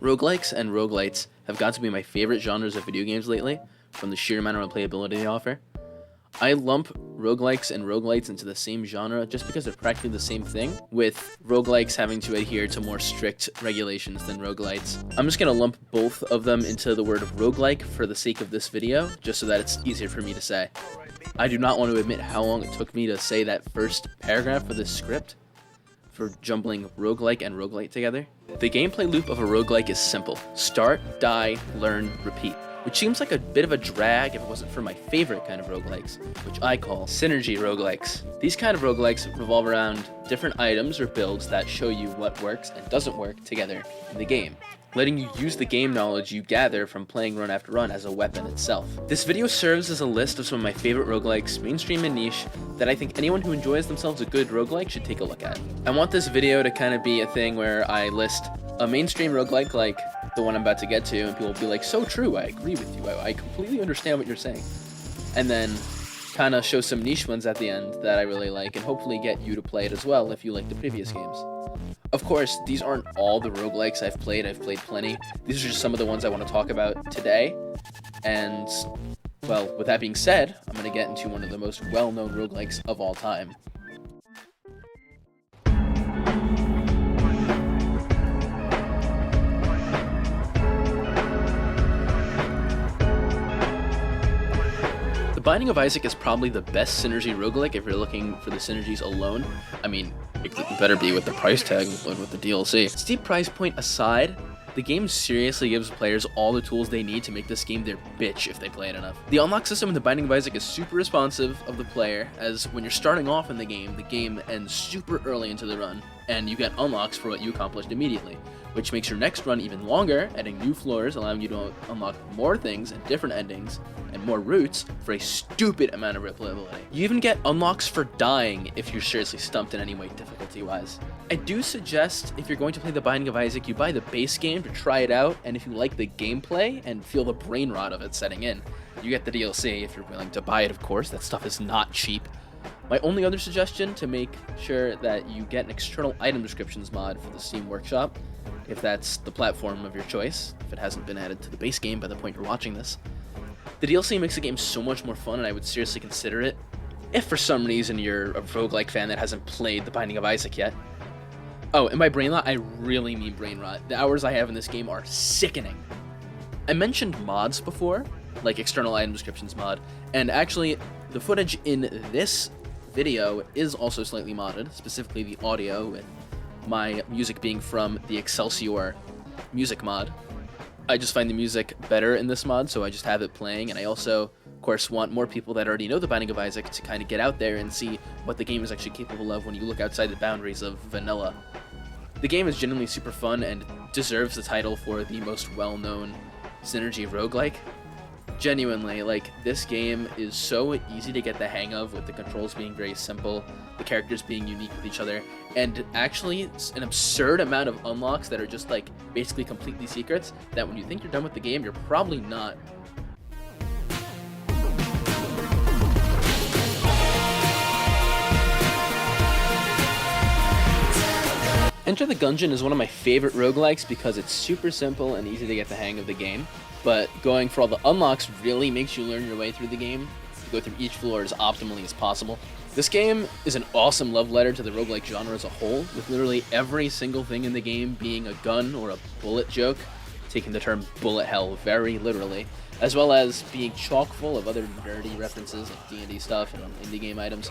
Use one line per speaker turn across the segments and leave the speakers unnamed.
Roguelikes and roguelites have got to be my favorite genres of video games lately, from the sheer amount of replayability they offer. I lump roguelikes and roguelites into the same genre just because they're practically the same thing, with roguelikes having to adhere to more strict regulations than roguelites. I'm just going to lump both of them into the word roguelike for the sake of this video, just so that it's easier for me to say. I do not want to admit how long it took me to say that first paragraph for this script, for jumbling roguelike and roguelite together. The gameplay loop of a roguelike is simple. Start, die, learn, repeat. Which seems like a bit of a drag if it wasn't for my favorite kind of roguelikes, which I call synergy roguelikes. These kind of roguelikes revolve around different items or builds that show you what works and doesn't work together in the game, letting you use the game knowledge you gather from playing run after run as a weapon itself. This video serves as a list of some of my favorite roguelikes, mainstream and niche, that I think anyone who enjoys themselves a good roguelike should take a look at. I want this video to kind of be a thing where I list a mainstream roguelike like the one I'm about to get to, and people will be like, so true, I agree with you, I completely understand what you're saying. And then kind of show some niche ones at the end that I really like, and hopefully get you to play it as well if you like the previous games. Of course, these aren't all the roguelikes I've played plenty. These are just some of the ones I want to talk about today. And, well, with that being said, I'm going to get into one of the most well-known roguelikes of all time. The Binding of Isaac is probably the best synergy roguelike if you're looking for the synergies alone. I mean, it better be with the price tag with the DLC. Steep price point aside, the game seriously gives players all the tools they need to make this game their bitch if they play it enough. The unlock system in The Binding of Isaac is super responsive of the player, as when you're starting off in the game ends super early into the run, and you get unlocks for what you accomplished immediately, which makes your next run even longer, adding new floors, allowing you to unlock more things and different endings, and more routes for a stupid amount of replayability. You even get unlocks for dying if you're seriously stumped in any way difficulty-wise. I do suggest, if you're going to play The Binding of Isaac, you buy the base game to try it out, and if you like the gameplay and feel the brain rot of it setting in, you get the DLC if you're willing to buy it, of course. That stuff is not cheap. My only other suggestion, to make sure that you get an external item descriptions mod for the Steam Workshop, if that's the platform of your choice, if it hasn't been added to the base game by the point you're watching this. The DLC makes the game so much more fun, and I would seriously consider it, if for some reason you're a roguelike fan that hasn't played The Binding of Isaac yet. Oh, and by brain rot, I really mean brain rot. The hours I have in this game are sickening. I mentioned mods before, like external item descriptions mod, and actually, the footage in this video is also slightly modded, specifically the audio, with my music being from the Excelsior music mod. I just find the music better in this mod, so I just have it playing, and I also, of course, want more people that already know The Binding of Isaac to kind of get out there and see what the game is actually capable of when you look outside the boundaries of vanilla. The game is genuinely super fun and deserves the title for the most well-known synergy roguelike. Genuinely, like, this game is so easy to get the hang of, with the controls being very simple, the characters being unique with each other, and actually an absurd amount of unlocks that are just, like, basically completely secrets, that when you think you're done with the game, you're probably not. Enter the Gungeon is one of my favorite roguelikes because it's super simple and easy to get the hang of the game, but going for all the unlocks really makes you learn your way through the game, to go through each floor as optimally as possible. This game is an awesome love letter to the roguelike genre as a whole, with literally every single thing in the game being a gun or a bullet joke, taking the term bullet hell very literally, as well as being chock full of other nerdy references like D&D stuff and indie game items.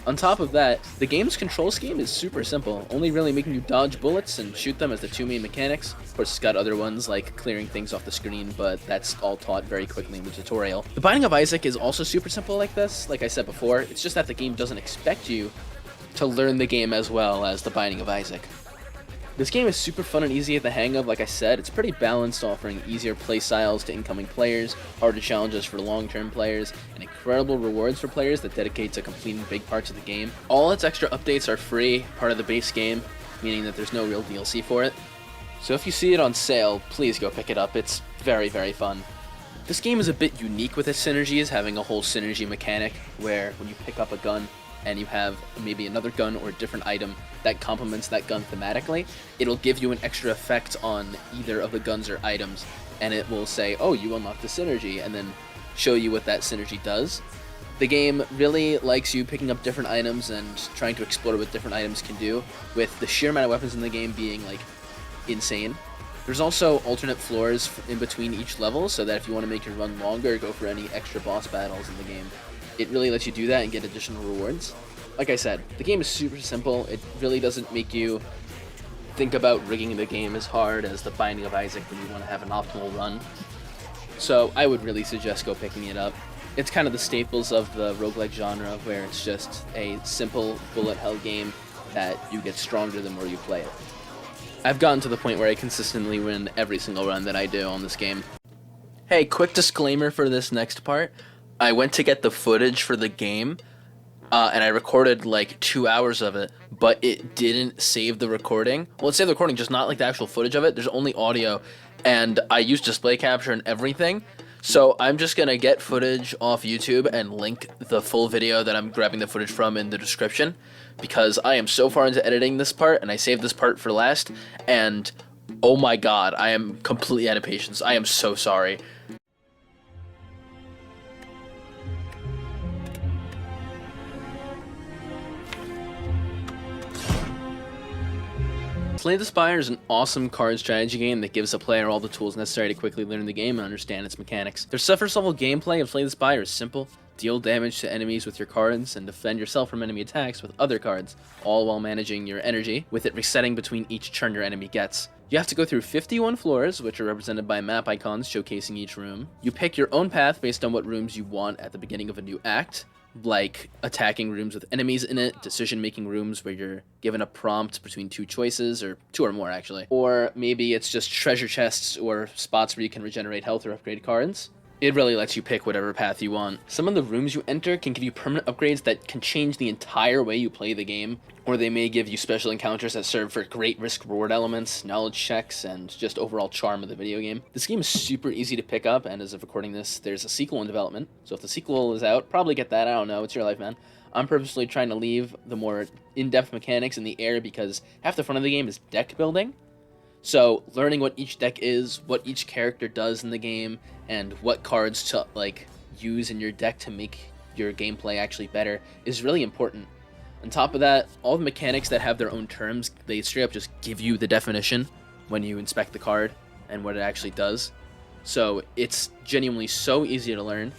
On top of that, the game's control scheme is super simple, only really making you dodge bullets and shoot them as the two main mechanics. Of course, it's got other ones like clearing things off the screen, but that's all taught very quickly in the tutorial. The Binding of Isaac is also super simple like this, like I said before, it's just that the game doesn't expect you to learn the game as well as The Binding of Isaac. This game is super fun and easy at the hang of, like I said. It's pretty balanced, offering easier play styles to incoming players, harder challenges for long-term players, and incredible rewards for players that dedicate to completing big parts of the game. All its extra updates are free, part of the base game, meaning that there's no real DLC for it. So if you see it on sale, please go pick it up. It's very, very fun. This game is a bit unique with its synergies, having a whole synergy mechanic where when you pick up a gun, and you have maybe another gun or a different item that complements that gun thematically, it'll give you an extra effect on either of the guns or items, and it will say, oh, you unlocked the synergy, and then show you what that synergy does. The game really likes you picking up different items and trying to explore what different items can do, with the sheer amount of weapons in the game being like insane. There's also alternate floors in between each level, so that if you want to make your run longer, go for any extra boss battles in the game, it really lets you do that and get additional rewards. Like I said, the game is super simple. It really doesn't make you think about rigging the game as hard as the Binding of Isaac when you want to have an optimal run. So I would really suggest go picking it up. It's kind of the staples of the roguelike genre, where it's just a simple bullet hell game that you get stronger the more you play it. I've gotten to the point where I consistently win every single run that I do on this game. Hey, quick disclaimer for this next part. I went to get the footage for the game, and I recorded like 2 hours of it, but it didn't save the recording. Well, it saved the recording, just not like the actual footage of it. There's only audio, and I used display capture and everything. So I'm just going to get footage off YouTube and link the full video that I'm grabbing the footage from in the description, because I am so far into editing this part, and I saved this part for last, and oh my god, I am completely out of patience. I am so sorry. Slay the Spire is an awesome card strategy game that gives a player all the tools necessary to quickly learn the game and understand its mechanics. The surface level gameplay of Slay the Spire is simple. Deal damage to enemies with your cards and defend yourself from enemy attacks with other cards, all while managing your energy, with it resetting between each turn your enemy gets. You have to go through 51 floors, which are represented by map icons showcasing each room. You pick your own path based on what rooms you want at the beginning of a new act, like attacking rooms with enemies in it, decision-making rooms where you're given a prompt between two choices, or two or more actually. Or maybe it's just treasure chests or spots where you can regenerate health or upgrade cards. It really lets you pick whatever path you want. Some of the rooms you enter can give you permanent upgrades that can change the entire way you play the game, or they may give you special encounters that serve for great risk-reward elements, knowledge checks, and just overall charm of the video game. This game is super easy to pick up, and as of recording this, there's a sequel in development, so if the sequel is out, probably get that, I don't know, it's your life, man. I'm purposely trying to leave the more in-depth mechanics in the air because half the fun of the game is deck building. So learning what each deck is, what each character does in the game, and what cards to like use in your deck to make your gameplay actually better is really important. On top of that, all the mechanics that have their own terms, they straight up just give you the definition when you inspect the card and what it actually does. So it's genuinely so easy to learn.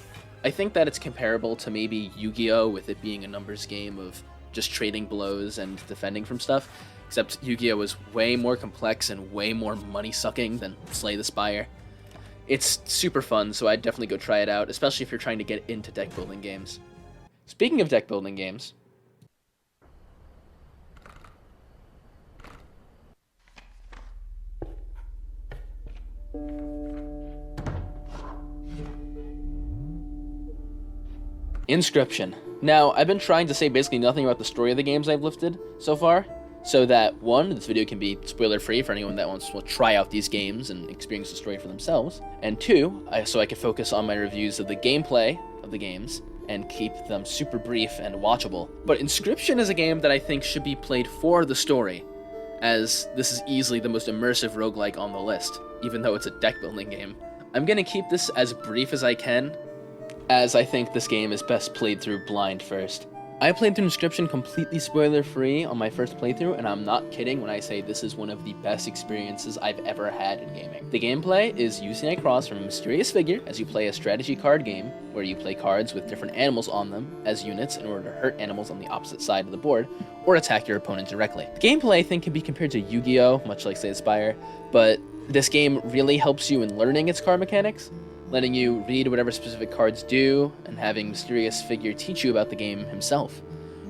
I think that it's comparable to maybe Yu-Gi-Oh! With it being a numbers game of just trading blows and defending from stuff. Except Yu-Gi-Oh! Was way more complex and way more money-sucking than Slay the Spire. It's super fun, so I'd definitely go try it out, especially if you're trying to get into deck-building games. Speaking of deck-building games, Inscription. Now, I've been trying to say basically nothing about the story of the games I've lifted so far, so that, one, this video can be spoiler-free for anyone that wants to try out these games and experience the story for themselves, and two, so I can focus on my reviews of the gameplay of the games and keep them super brief and watchable. But Inscription is a game that I think should be played for the story, as this is easily the most immersive roguelike on the list, even though it's a deck-building game. I'm going to keep this as brief as I can, as I think this game is best played through blind first. I played through Inscription completely spoiler-free on my first playthrough, and I'm not kidding when I say this is one of the best experiences I've ever had in gaming. The gameplay is using a cross from a mysterious figure as you play a strategy card game, where you play cards with different animals on them as units in order to hurt animals on the opposite side of the board, or attack your opponent directly. The gameplay, I think, can be compared to Yu-Gi-Oh!, much like Slay the Spire, but this game really helps you in learning its card mechanics, letting you read whatever specific cards do, and having mysterious figure teach you about the game himself.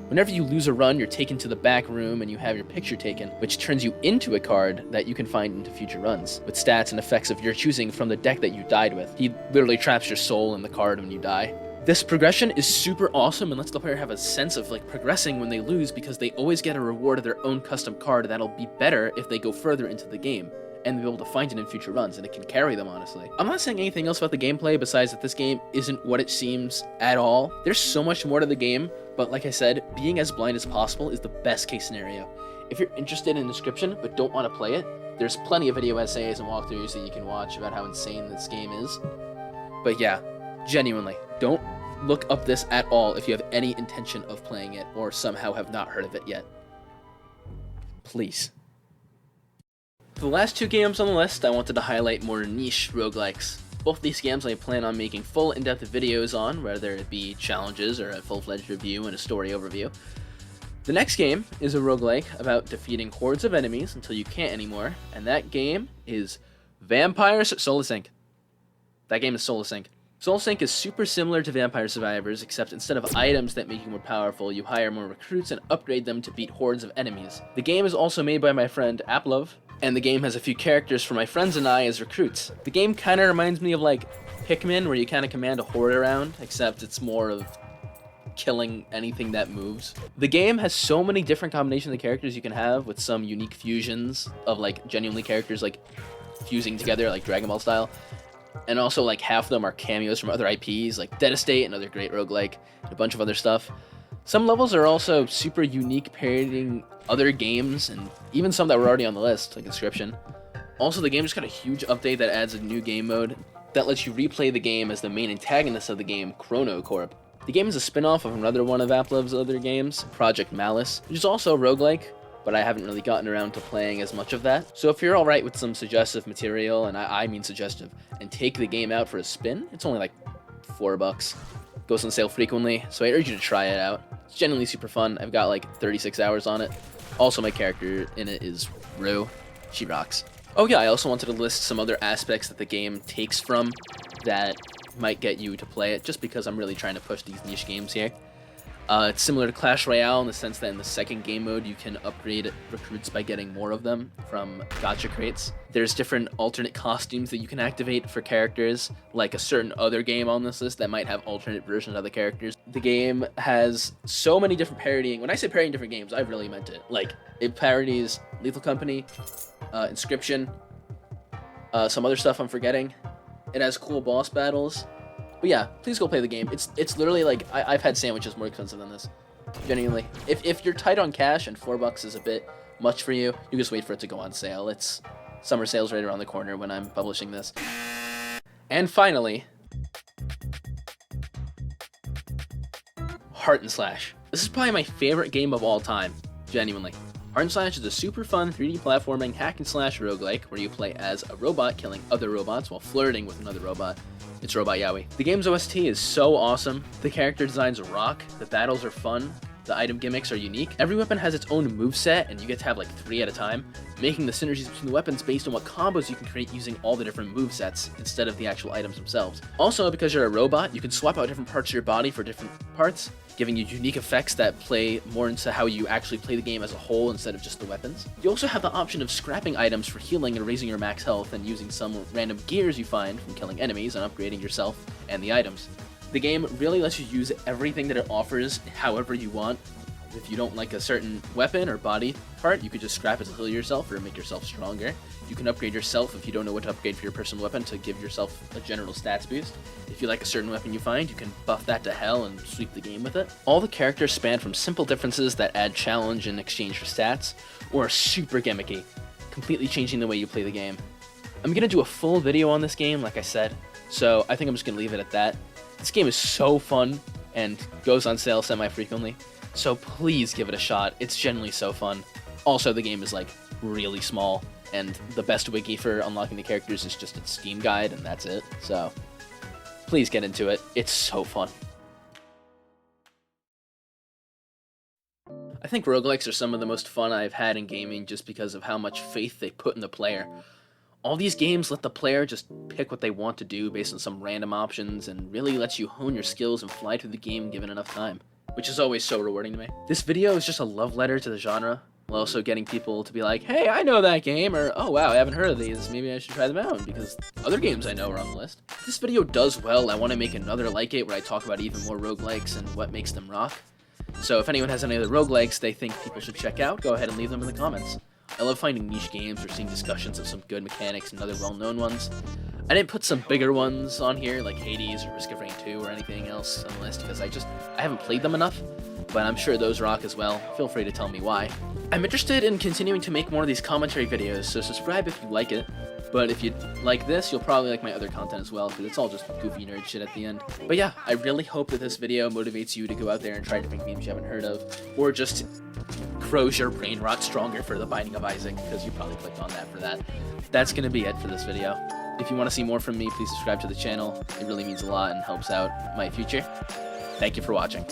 Whenever you lose a run, you're taken to the back room and you have your picture taken, which turns you into a card that you can find into future runs, with stats and effects of your choosing from the deck that you died with. He literally traps your soul in the card when you die. This progression is super awesome and lets the player have a sense of like progressing when they lose, because they always get a reward of their own custom card that'll be better if they go further into the game. and be able to find it in future runs, and it can carry them, honestly. I'm not saying anything else about the gameplay besides that this game isn't what it seems at all. There's so much more to the game, but like I said, being as blind as possible is the best case scenario. If you're interested in Inscription but don't want to play it, there's plenty of video essays and walkthroughs that you can watch about how insane this game is. But yeah, genuinely, don't look up this at all if you have any intention of playing it or somehow have not heard of it yet. Please. For the last two games on the list, I wanted to highlight more niche roguelikes. Both these games I plan on making full in-depth videos on, whether it be challenges or a full-fledged review and a story overview. The next game is a roguelike about defeating hordes of enemies until you can't anymore, and that game is Vampire Soul Sync. That game is Soul Sync. Soul Sync is super similar to Vampire Survivors, except instead of items that make you more powerful, you hire more recruits and upgrade them to beat hordes of enemies. The game is also made by my friend Applove, and the game has a few characters for my friends and I as recruits. The game kind of reminds me of like Pikmin, where you kind of command a horde around, except it's more of killing anything that moves. The game has so many different combinations of characters you can have, with some unique fusions of like genuinely characters like fusing together like Dragon Ball style. And also, like, half of them are cameos from other IPs, like Dead Estate, another great roguelike, and a bunch of other stuff. Some levels are also super unique, parodying other games, and even some that were already on the list, like Inscription. Also, the game just got a huge update that adds a new game mode that lets you replay the game as the main antagonist of the game, Chrono Corp. The game is a spin-off of another one of Applove's other games, Project Malice, which is also a roguelike, but I haven't really gotten around to playing as much of that. So if you're alright with some suggestive material, and I mean suggestive, and take the game out for a spin, it's only like $4. Goes on sale frequently, so I urge you to try it out. It's genuinely super fun. I've got like 36 hours on it. Also, my character in it is Rue. She rocks. Oh yeah, I also wanted to list some other aspects that the game takes from that might get you to play it, just because I'm really trying to push these niche games here. It's similar to Clash Royale in the sense that in the second game mode you can upgrade recruits by getting more of them from gacha crates. There's different alternate costumes that you can activate for characters, like a certain other game on this list that might have alternate versions of the characters. The game has so many different parodying. When I say parodying different games, I really meant it. Like, it parodies Lethal Company, Inscription, some other stuff I'm forgetting. It has cool boss battles. But yeah, please go play the game. It's literally like, I've had sandwiches more expensive than this. Genuinely. If you're tight on cash and $4 is a bit much for you, you just wait for it to go on sale. It's summer sales right around the corner when I'm publishing this. And finally, heart&slash. This is probably my favorite game of all time. Genuinely. Heart&slash is a super fun 3D platforming hack-and-slash roguelike where you play as a robot killing other robots while flirting with another robot. It's Robot Yowie. The game's OST is so awesome, the character designs rock, the battles are fun, the item gimmicks are unique, every weapon has its own moveset and you get to have like 3 at a time, making the synergies between the weapons based on what combos you can create using all the different movesets instead of the actual items themselves. Also, because you're a robot, you can swap out different parts of your body for different parts, giving you unique effects that play more into how you actually play the game as a whole instead of just the weapons. You also have the option of scrapping items for healing and raising your max health and using some random gears you find from killing enemies and upgrading yourself and the items. The game really lets you use everything that it offers however you want. If you don't like a certain weapon or body part, you could just scrap it to heal yourself or make yourself stronger. You can upgrade yourself if you don't know what to upgrade for your personal weapon to give yourself a general stats boost. If you like a certain weapon you find, you can buff that to hell and sweep the game with it. All the characters span from simple differences that add challenge in exchange for stats, or super gimmicky, completely changing the way you play the game. I'm going to do a full video on this game, like I said, so I think I'm just going to leave it at that. This game is so fun and goes on sale semi-frequently, so please give it a shot. It's genuinely so fun. Also, the game is like really small, and the best wiki for unlocking the characters is just its Steam guide, and that's it. So please get into it. It's so fun. I think roguelikes are some of the most fun I've had in gaming just because of how much faith they put in the player. All these games let the player just pick what they want to do based on some random options and really lets you hone your skills and fly through the game given enough time, which is always so rewarding to me. This video is just a love letter to the genre, while also getting people to be like, hey, I know that game, or oh wow, I haven't heard of these, maybe I should try them out, because other games I know are on the list. If this video does well, I want to make another like it where I talk about even more roguelikes and what makes them rock. So if anyone has any other roguelikes they think people should check out, go ahead and leave them in the comments. I love finding niche games or seeing discussions of some good mechanics and other well-known ones. I didn't put some bigger ones on here, like Hades or Risk of Rain 2 or anything else on the list, because I haven't played them enough, but I'm sure those rock as well. Feel free to tell me why. I'm interested in continuing to make more of these commentary videos, so subscribe if you like it. But if you like this, you'll probably like my other content as well, because it's all just goofy nerd shit at the end. But yeah, I really hope that this video motivates you to go out there and try different games you haven't heard of, or just grows your brain rot stronger for The Binding of Isaac, because you probably clicked on that for that. That's going to be it for this video. If you want to see more from me, please subscribe to the channel. It really means a lot and helps out my future. Thank you for watching.